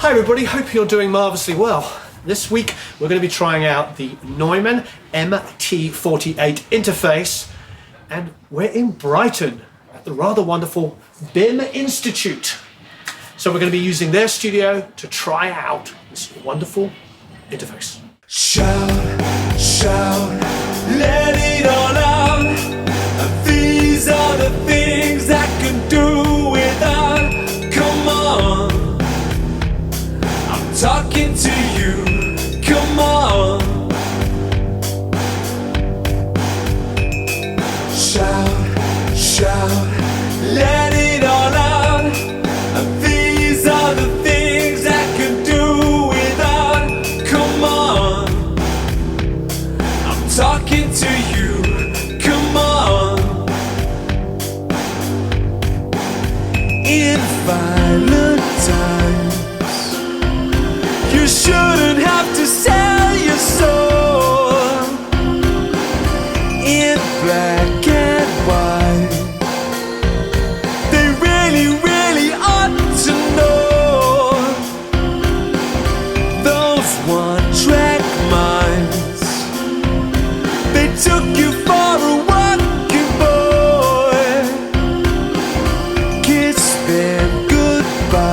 Hi everybody, hope you're doing marvellously well. This week we're going to be trying out the Neumann MT-48 interface, and we're in Brighton at the rather wonderful BIM Institute. So we're going to be using their studio to try out this wonderful interface. Shout, shout, let it all out. These are the things I can do without. Come on, I'm talking to you. Come on. Shout, shout, let it all out. These are the things I can do without. Come on, I'm talking to you. Come on. In violent times, you shouldn't have to sell your soul. In black and white, they really, really ought to know. Those one-track minds, they took you for a walking boy. Kiss them goodbye.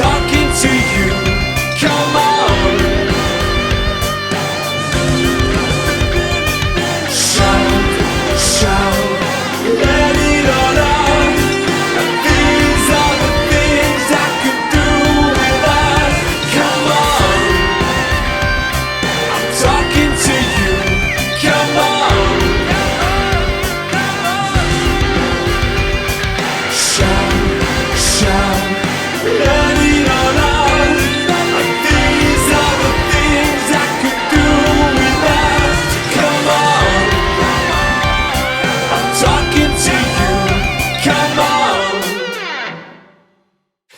talking to you. Come on. Shout, shout, let it all out. These are the things I could do without. Come on. I'm talking to you. Come on. Shout, shout, let it all out. These are the things I could do without. Come on. I'm talking to you. Come on.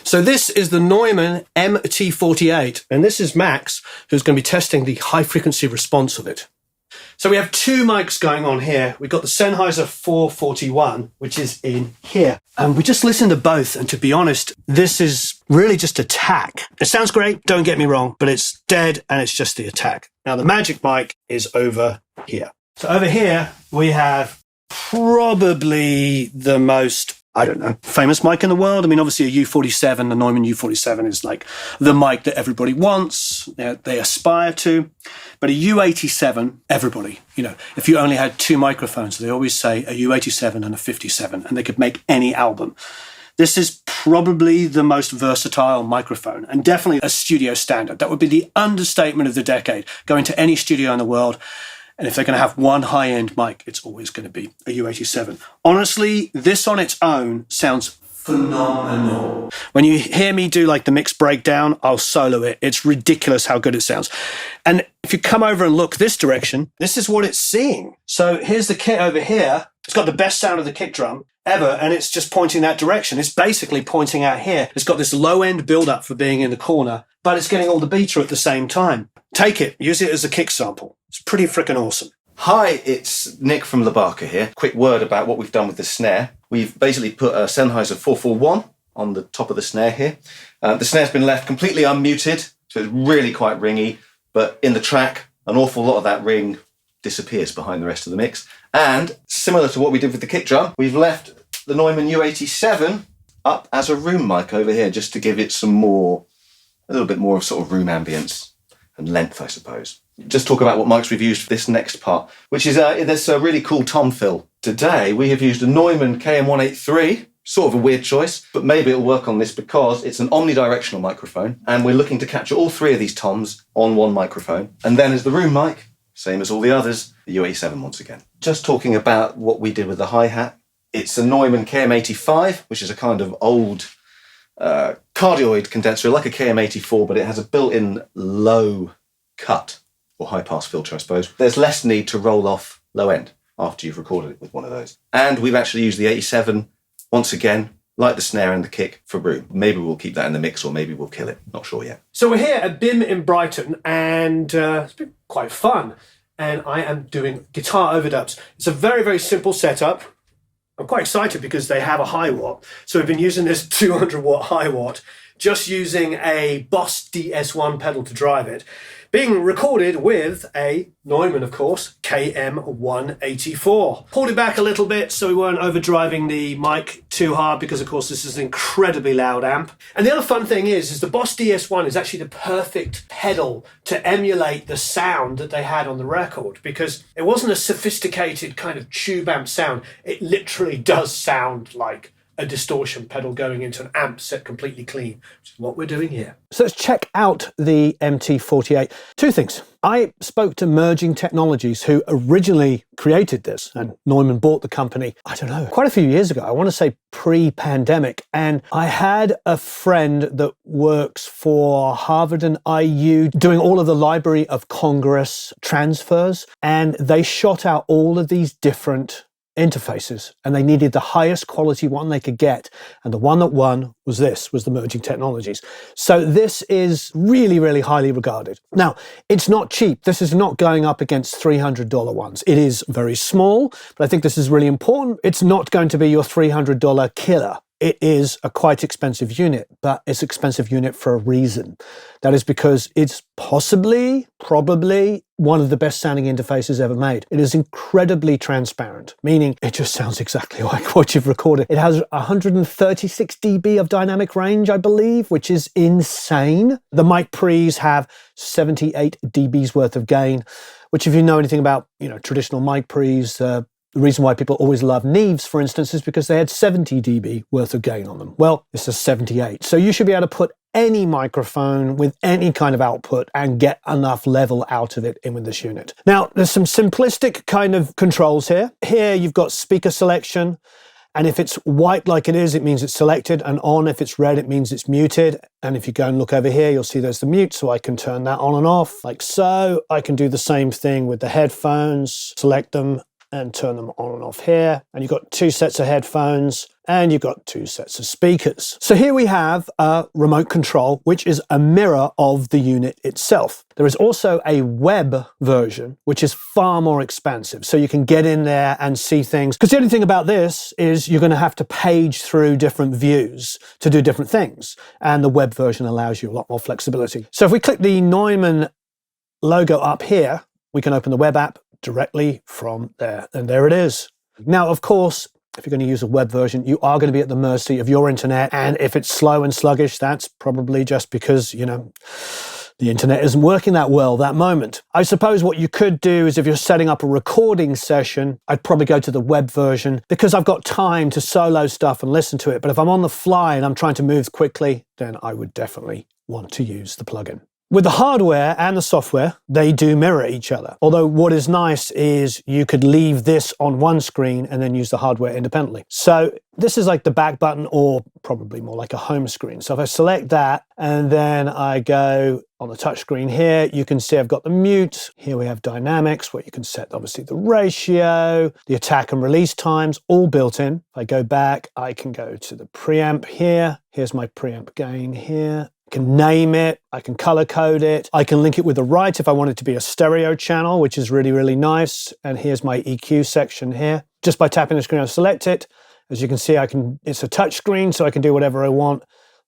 So this is the Neumann MT-48, and this is Max, who's going to be testing the high-frequency response of it. So we have two mics going on here. We've got the Sennheiser 441, which is in here. And we just listened to both, and to be honest, this is really just attack. It sounds great, don't get me wrong, but it's dead, and it's just the attack. Now, the Magic mic is over here. So over here, we have probably the most, I don't know, famous mic in the world. I mean, obviously a U47, the Neumann U47 is like the mic that everybody wants, they aspire to. But a U87, everybody, you know, if you only had two microphones, they always say a U87 and a 57, and they could make any album. This is probably the most versatile microphone, and definitely a studio standard. That would be the understatement of the decade. Go into any studio in the world, and if they're going to have one high-end mic, it's always going to be a U87. Honestly, this on its own sounds phenomenal. When you hear me do like the mix breakdown, I'll solo it. It's ridiculous how good it sounds. And if you come over and look this direction, this is what it's seeing. So here's the kit over here. It's got the best sound of the kick drum ever, and it's just pointing that direction. It's basically pointing out here. It's got this low-end build-up for being in the corner, but it's getting all the beta at the same time. Take it, use it as a kick sample. It's pretty freaking awesome. Hi, it's Nick from the Barca here. Quick word about what we've done with the snare. We've basically put a Sennheiser 441 on the top of the snare here. The snare's been left completely unmuted, so it's really quite ringy, but in the track, an awful lot of that ring disappears behind the rest of the mix. And similar to what we did with the kick drum, we've left the Neumann U87 up as a room mic over here, just to give it a little bit more of sort of room ambience and length, I suppose. Just talk about what mics we've used for this next part, which is this really cool tom fill. Today we have used a Neumann KM183, sort of a weird choice, but maybe it'll work on this because it's an omnidirectional microphone, and we're looking to capture all three of these toms on one microphone. And then as the room mic, same as all the others, the U87 once again. Just talking about what we did with the hi-hat. It's a Neumann KM85, which is a kind of old cardioid condenser, like a KM84, but it has a built-in low cut, or high-pass filter, I suppose. There's less need to roll off low end after you've recorded it with one of those. And we've actually used the 87, once again, like the snare and the kick, for room. Maybe we'll keep that in the mix, or maybe we'll kill it. Not sure yet. So we're here at BIM in Brighton, and it's been quite fun. And I am doing guitar overdubs. It's a very, very simple setup. I'm quite excited because they have a high watt. So we've been using this 200 watt high watt, just using a Boss DS1 pedal to drive it. Being recorded with a Neumann, of course, KM184. Pulled it back a little bit so we weren't overdriving the mic too hard because, of course, this is an incredibly loud amp. And the other fun thing is the Boss DS1 is actually the perfect pedal to emulate the sound that they had on the record, because it wasn't a sophisticated kind of tube amp sound. It literally does sound like a distortion pedal going into an amp set completely clean, which is what we're doing here. So let's check out the MT-48. Two things. I spoke to Merging Technologies, who originally created this, and Neumann bought the company, I don't know, quite a few years ago. I want to say pre-pandemic. And I had a friend that works for Harvard and IU doing all of the Library of Congress transfers, and they shot out all of these different interfaces, and they needed the highest quality one they could get, and the one that won was the Merging Technologies. So this is really, really highly regarded. Now, it's not cheap. This is not going up against $300 ones. It is very small, but I think this is really important. It's not going to be your $300 killer. It is a quite expensive unit, but it's an expensive unit for a reason. That is because it's probably one of the best sounding interfaces ever made. It is incredibly transparent, meaning it just sounds exactly like what you've recorded. It has 136 dB of dynamic range, I believe, which is insane. The mic pre's have 78 dBs worth of gain, which if you know anything about, traditional mic pre's, the reason why people always love Neves, for instance, is because they had 70 dB worth of gain on them. Well, this is 78. So you should be able to put any microphone with any kind of output and get enough level out of it in with this unit. Now, there's some simplistic kind of controls here. Here you've got speaker selection, and if it's white like it is, it means it's selected, and on if it's red, it means it's muted. And if you go and look over here, you'll see there's the mute, so I can turn that on and off like so. I can do the same thing with the headphones, select them and turn them on and off here. And you've got 2 sets of headphones and you've got 2 sets of speakers. So here we have a remote control, which is a mirror of the unit itself. There is also a web version, which is far more expansive. So you can get in there and see things. Because the only thing about this is you're going to have to page through different views to do different things. And the web version allows you a lot more flexibility. So if we click the Neumann logo up here, we can open the web app directly from there. And there it is. Now, of course, if you're going to use a web version, you are going to be at the mercy of your internet. And if it's slow and sluggish, that's probably just because, the internet isn't working that well that moment. I suppose what you could do is if you're setting up a recording session, I'd probably go to the web version because I've got time to solo stuff and listen to it. But if I'm on the fly and I'm trying to move quickly, then I would definitely want to use the plugin. With the hardware and the software, they do mirror each other. Although what is nice is you could leave this on one screen and then use the hardware independently. So this is like the back button, or probably more like a home screen. So if I select that and then I go on the touch screen here, you can see I've got the mute. Here we have dynamics where you can set obviously the ratio, the attack and release times, all built in. If I go back, I can go to the preamp here. Here's my preamp gain here. I can name it, I can color code it, I can link it with the right if I want it to be a stereo channel, which is really, really nice. And here's my EQ section here. Just by tapping the screen, I select it. As you can see, it's a touch screen, so I can do whatever I want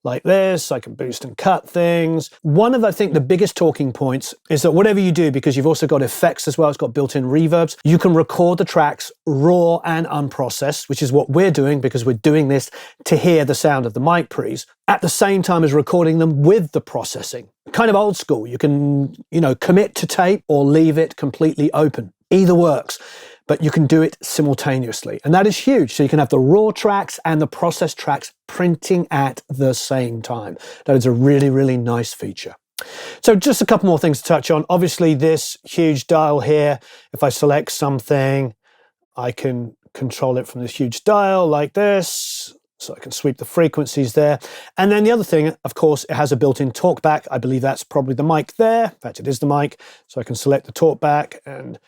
like this. I can boost and cut things. One of, I think, the biggest talking points is that whatever you do, because you've also got effects as well, it's got built-in reverbs, you can record the tracks raw and unprocessed, which is what we're doing because we're doing this to hear the sound of the mic pre's at the same time as recording them with the processing. Kind of old school. You can, commit to tape or leave it completely open. Either works. But you can do it simultaneously. And that is huge. So you can have the raw tracks and the processed tracks printing at the same time. That is a really, really nice feature. So just a couple more things to touch on. Obviously, this huge dial here, if I select something, I can control it from this huge dial like this. So I can sweep the frequencies there. And then the other thing, of course, it has a built-in talkback. I believe that's probably the mic there. In fact, it is the mic. So I can select the talkback and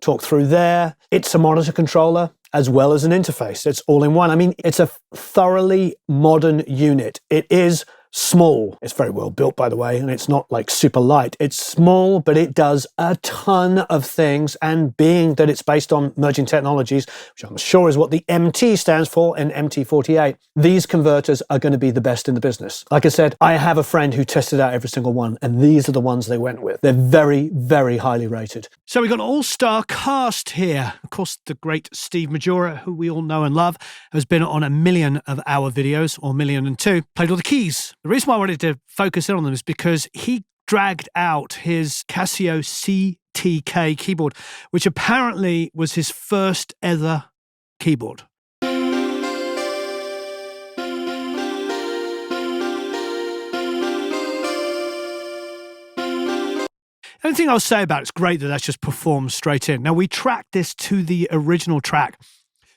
talk through there. It's a monitor controller as well as an interface. It's all in one. I mean, it's a thoroughly modern unit. It is small. It's very well built, by the way, and it's not like super light. It's small, but it does a ton of things. And being that it's based on merging technologies, which I'm sure is what the MT stands for in MT-48, these converters are going to be the best in the business. Like I said, I have a friend who tested out every single one, and these are the ones they went with. They're very, very highly rated. So we've got an all-star cast here. Of course, the great Steve Maggiora, who we all know and love, has been on 1 million of our videos, or 1,000,002, played all the keys. The reason why I wanted to focus in on them is because he dragged out his Casio CTK keyboard, which apparently was his first ever keyboard. The only thing I'll say about it's great that that's just performed straight in. Now, we tracked this to the original track.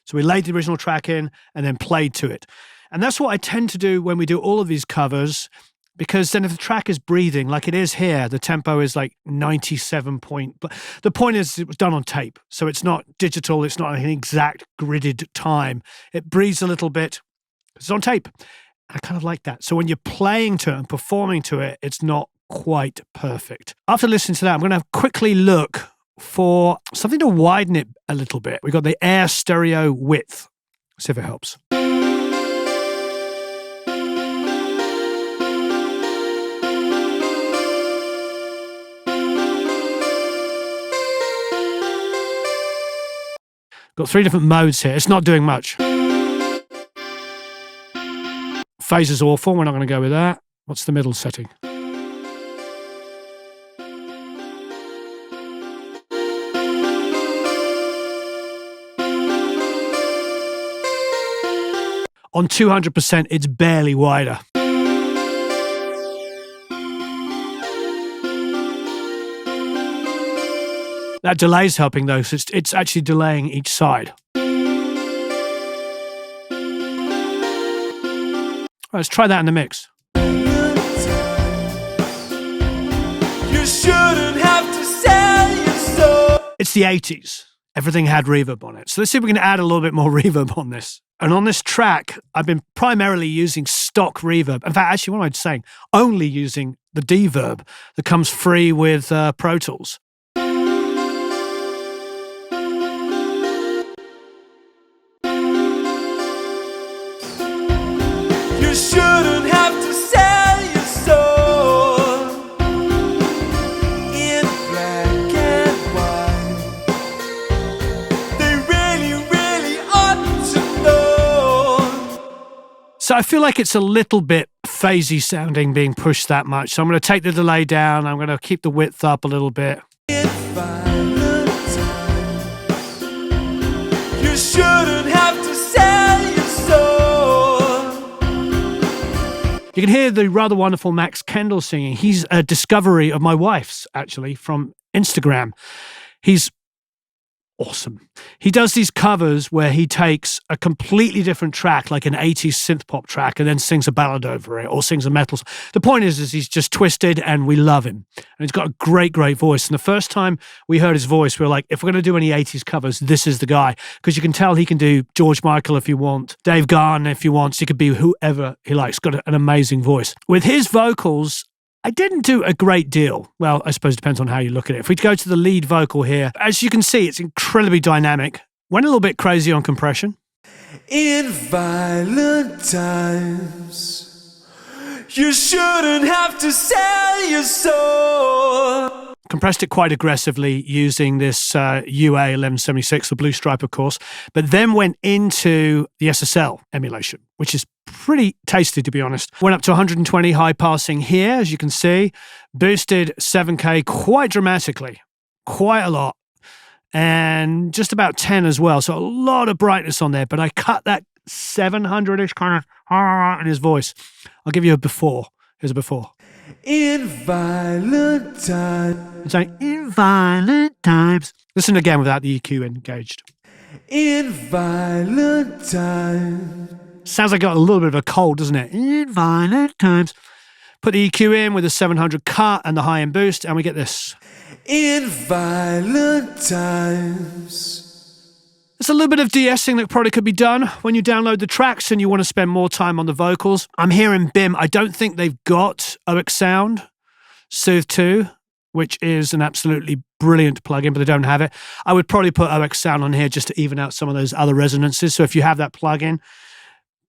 So we laid the original track in and then played to it. And that's what I tend to do when we do all of these covers, because then if the track is breathing like it is here, the tempo is like 97 point. But the point is it was done on tape. So it's not digital. It's not an exact gridded time. It breathes a little bit. It's on tape. I kind of like that. So when you're playing to it and performing to it, it's not quite perfect. After listening to that, I'm going to quickly look for something to widen it a little bit. We've got the air stereo width. See if it helps. Got 3 different modes here. It's not doing much. Phase is awful. We're not going to go with that. What's the middle setting? On 200%, it's barely wider. That delay's helping though, so it's actually delaying each side. Right, let's try that in the mix. You shouldn't have to sell your soul. It's the 80s. Everything had reverb on it. So let's see if we can add a little bit more reverb on this. And on this track, I've been primarily using stock reverb. In fact, actually, what am I saying? Only using the D-verb that comes free with Pro Tools. You shouldn't have to sell your soul in black and white. They really, really ought to know. So I feel like it's a little bit phasey sounding being pushed that much. So I'm going to take the delay down. I'm going to keep the width up a little bit. In violent times, you shouldn't have to sell your soul. You can hear the rather wonderful Max Kendall singing. He's a discovery of my wife's, actually, from Instagram. He's awesome. He does these covers where he takes a completely different track, like an 80s synth pop track, and then sings a ballad over it or sings a metal. The point is he's just twisted and we love him. And he's got a great, great voice. And the first time we heard his voice, we were like, if we're going to do any 80s covers, this is the guy. Because you can tell he can do George Michael if you want, Dave Gahan if you want. He could be whoever he likes. Got an amazing voice. With his vocals, I didn't do a great deal. Well, I suppose it depends on how you look at it. If we go to the lead vocal here, as you can see, it's incredibly dynamic. Went a little bit crazy on compression. In violent times, you shouldn't have to sell your soul. Compressed it quite aggressively using this UA 1176, the blue stripe, of course, but then went into the SSL emulation, which is pretty tasty, to be honest. Went up to 120 high passing here, as you can see. Boosted 7K quite dramatically, quite a lot. And just about 10 as well. So a lot of brightness on there, but I cut that 700-ish kind of in his voice. I'll give you a before. Here's a before. In violent times. I'm saying, in violent times. Listen again without the EQ engaged. In violent times. Sounds like I got a little bit of a cold, doesn't it? In violent times. Put the EQ in with a 700 cut and the high end boost, and we get this. In violent times. There's a little bit of de-essing that probably could be done when you download the tracks and you want to spend more time on the vocals. I'm hearing BIM. I don't think they've got OX Sound Soothe 2, which is an absolutely brilliant plugin, but they don't have it. I would probably put OX Sound on here just to even out some of those other resonances. So if you have that plugin,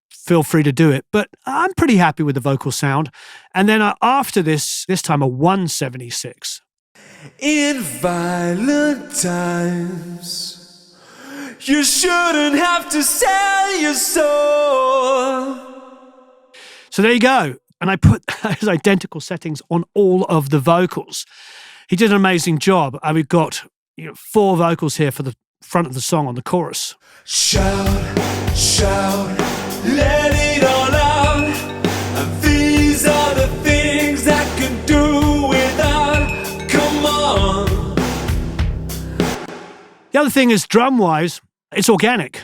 feel free to do it. But I'm pretty happy with the vocal sound. And then after this time a 176. In violent times. You shouldn't have to sell your soul. So there you go. And I put his identical settings on all of the vocals. He did an amazing job. And we've got 4 vocals here for the front of the song on the chorus. Shout, shout, let it all out. And these are the things I can do without. Come on. The other thing is, drum-wise, it's organic.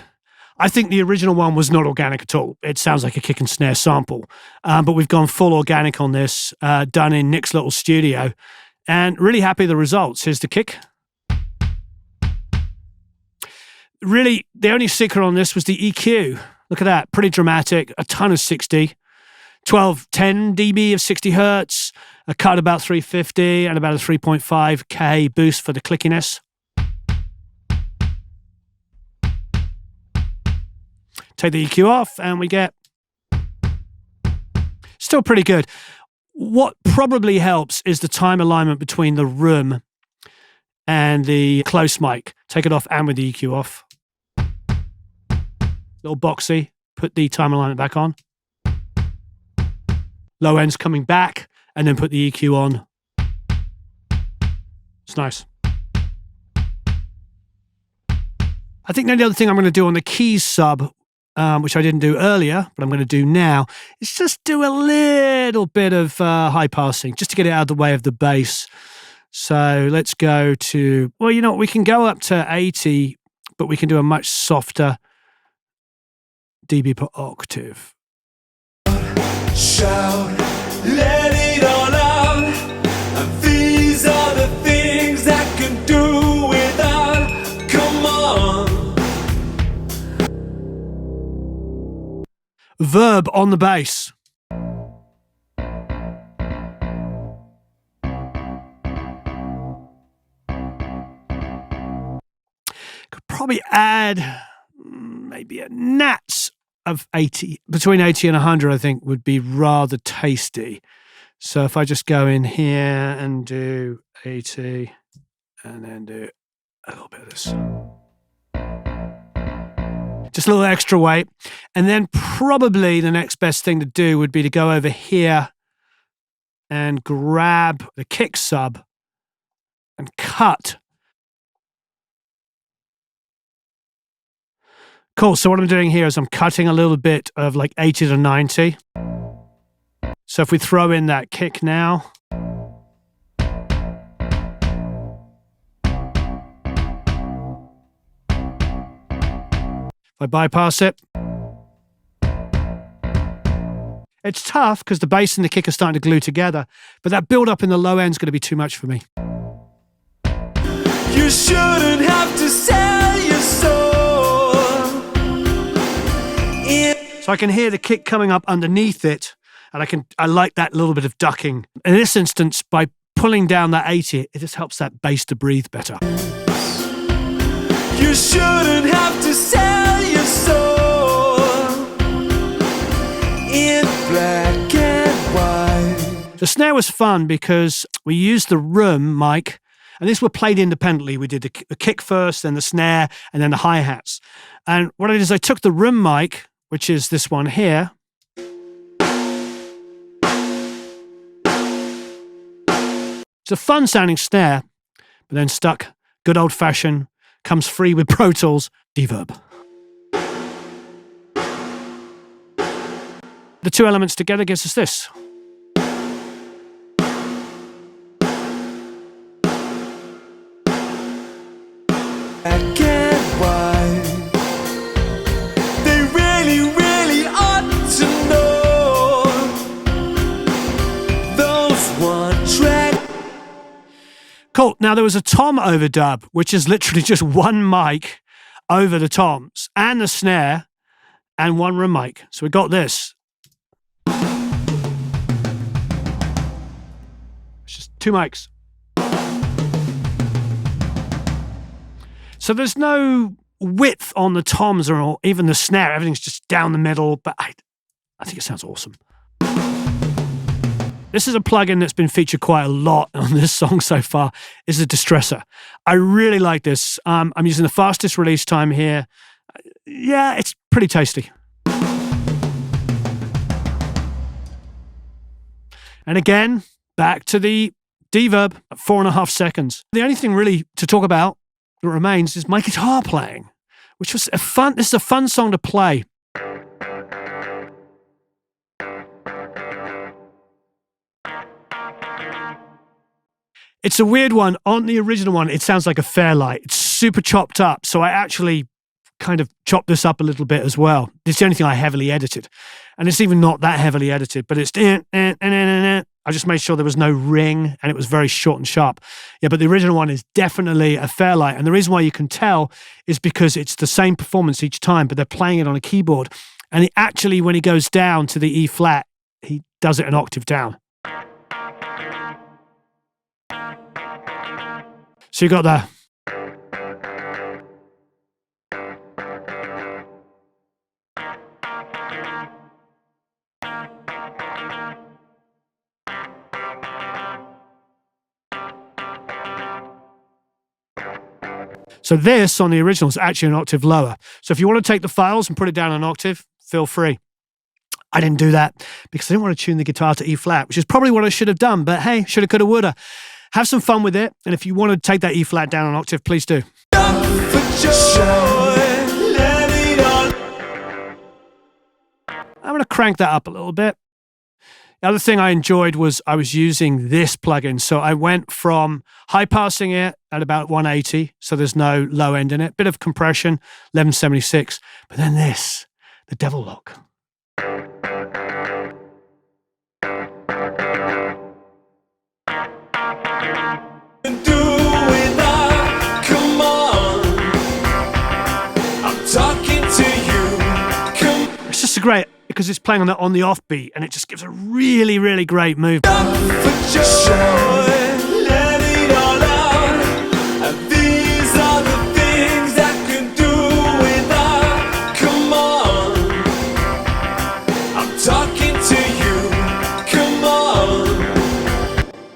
I think the original one was not organic at all. It sounds like a kick and snare sample. But we've gone full organic on this, done in Nick's little studio, and really happy with the results. Here's the kick. Really, the only secret on this was the EQ. Look at that, pretty dramatic, a ton of 60, 10 dB of 60 hertz, a cut about 350, and about a 3.5K boost for the clickiness. Take the EQ off and we get still pretty good. What probably helps is the time alignment between the room and the close mic. Take it off and with the EQ off. little boxy. Put the time alignment back on. Low end's coming back, and then put the EQ on. It's nice. I think the other thing I'm going to do on the keys sub, which I didn't do earlier, but I'm going to do now, is just do a little bit of high passing, just to get it out of the way of the bass. So let's go to, well, you know what, we can go up to 80, but we can do a much softer dB per octave. Shout, let it all out. And these are the things that can do without. Come on. Verb on the bass. Could probably add maybe a nats of 80, between 80 and 100, I think would be rather tasty. So if I just go in here and do 80 and then do a little bit of this. Just a little extra weight. And then probably the next best thing to do would be to go over here and grab the kick sub and cut. Cool, so what I'm doing here is I'm cutting a little bit of like 80 to 90. So if we throw in that kick now. If I bypass it. It's tough because the bass and the kick are starting to glue together, but that build up in the low end is going to be too much for me. You shouldn't have to sell your soul. So I can hear the kick coming up underneath it, and I like that little bit of ducking. In this instance, by pulling down that 80, it just helps that bass to breathe better. You shouldn't have to sell your soul in black and white. The snare was fun because we used the room mic, and these were played independently. We did the kick first, then the snare, and then the hi-hats. And what I did is I took the room mic, which is this one here. It's a fun sounding snare, but then stuck good old fashioned, comes free with Pro Tools, reverb. The two elements together gives us this. Black and white. They really, really ought to know those one track. Cool. Now there was a tom overdub, which is literally just one mic over the toms and the snare and one room mic. So we got this. It's just two mics. So there's no width on the toms or even the snare. Everything's just down the middle, but I think it sounds awesome. This is a plugin that's been featured quite a lot on this song so far, is the Distressor. I really like this. I'm using the fastest release time here. Yeah, it's pretty tasty. And again, back to the deverb at 4.5 seconds. The only thing really to talk about that remains is my guitar playing, which was this is a fun song to play. It's a weird one. On the original one, it sounds like a Fairlight. It's super chopped up, so I actually kind of chopped this up a little bit as well. It's the only thing I heavily edited. And it's even not that heavily edited, but it's... I just made sure there was no ring, and it was very short and sharp. Yeah, but the original one is definitely a Fairlight. And the reason why you can tell is because it's the same performance each time, but they're playing it on a keyboard. And he actually, when he goes down to the E flat, he does it an octave down. So you got the... So this on the original is actually an octave lower. So if you want to take the files and put it down an octave, feel free. I didn't do that because I didn't want to tune the guitar to E flat, which is probably what I should have done. But hey, shoulda, coulda, woulda. Have some fun with it. And if you want to take that E flat down an octave, please do. I'm going to crank that up a little bit. The other thing I enjoyed was I was using this plugin. So I went from high passing it at about 180. So there's no low end in it. Bit of compression, 1176. But then this, the Devil Lock. It's just great because it's playing on the offbeat and it just gives a really, really great move.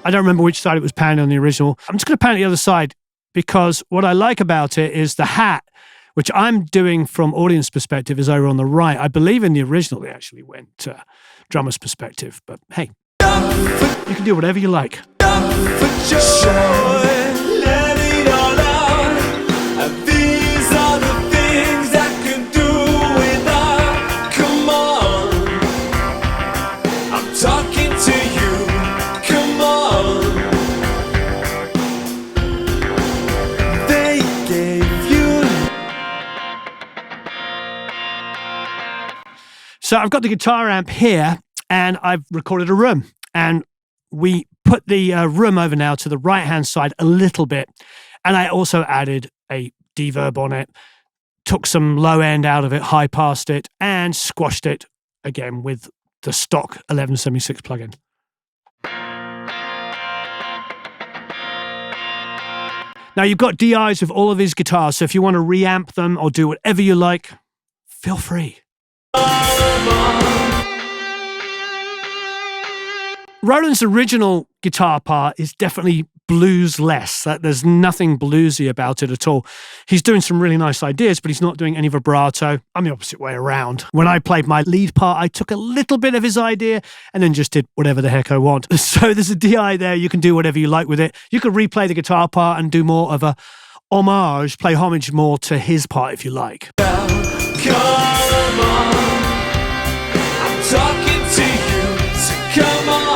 I don't remember which side it was panned on the original. I'm just going to pan the other side because what I like about it is the hat, which I'm doing from audience perspective, is over on the right. I believe in the original they actually went to drummer's perspective, but hey, you can do whatever you like. So I've got the guitar amp here and I've recorded a room, and we put the room over now to the right-hand side a little bit. And I also added a deverb on it, took some low end out of it, high passed it, and squashed it again with the stock 1176 plugin. Now you've got DIs with all of his guitars, so if you want to reamp them or do whatever you like, feel free. Roland's original guitar part is definitely blues-less. There's nothing bluesy about it at all. He's doing some really nice ideas, but he's not doing any vibrato. I'm the opposite way around. When I played my lead part, I took a little bit of his idea and then just did whatever the heck I want. So there's a DI there. You can do whatever you like with it. You could replay the guitar part and do more of a homage, play homage more to his part if you like. Come on, I'm talking to you, so come on.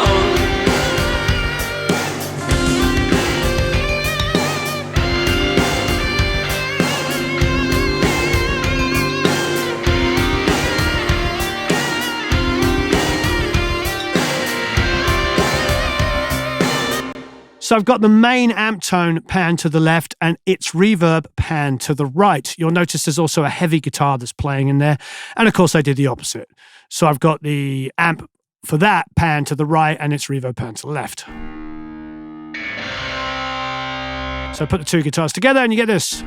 So I've got the main amp tone pan to the left and its reverb pan to the right. You'll notice there's also a heavy guitar that's playing in there. And of course I did the opposite. So I've got the amp for that pan to the right and its reverb pan to the left. So put the two guitars together and you get this.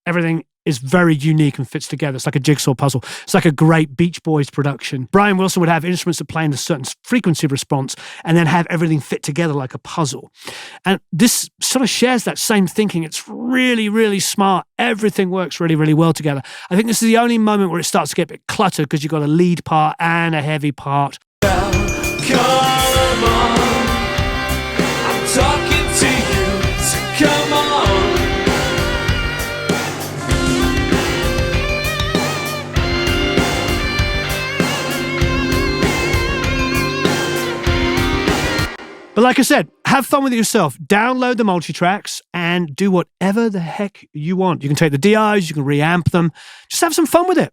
Everything is very unique and fits together. It's like a jigsaw puzzle. It's like a great Beach Boys production. Brian Wilson would have instruments that play in a certain frequency response and then have everything fit together like a puzzle. And this sort of shares that same thinking. It's really, really smart. Everything works really, really well together. I think this is the only moment where it starts to get a bit cluttered because you've got a lead part and a heavy part. Come on, I'm talking to you, so come on. But like I said, have fun with it yourself. Download the multi-tracks and do whatever the heck you want. You can take the DIs, you can reamp them. Just have some fun with it.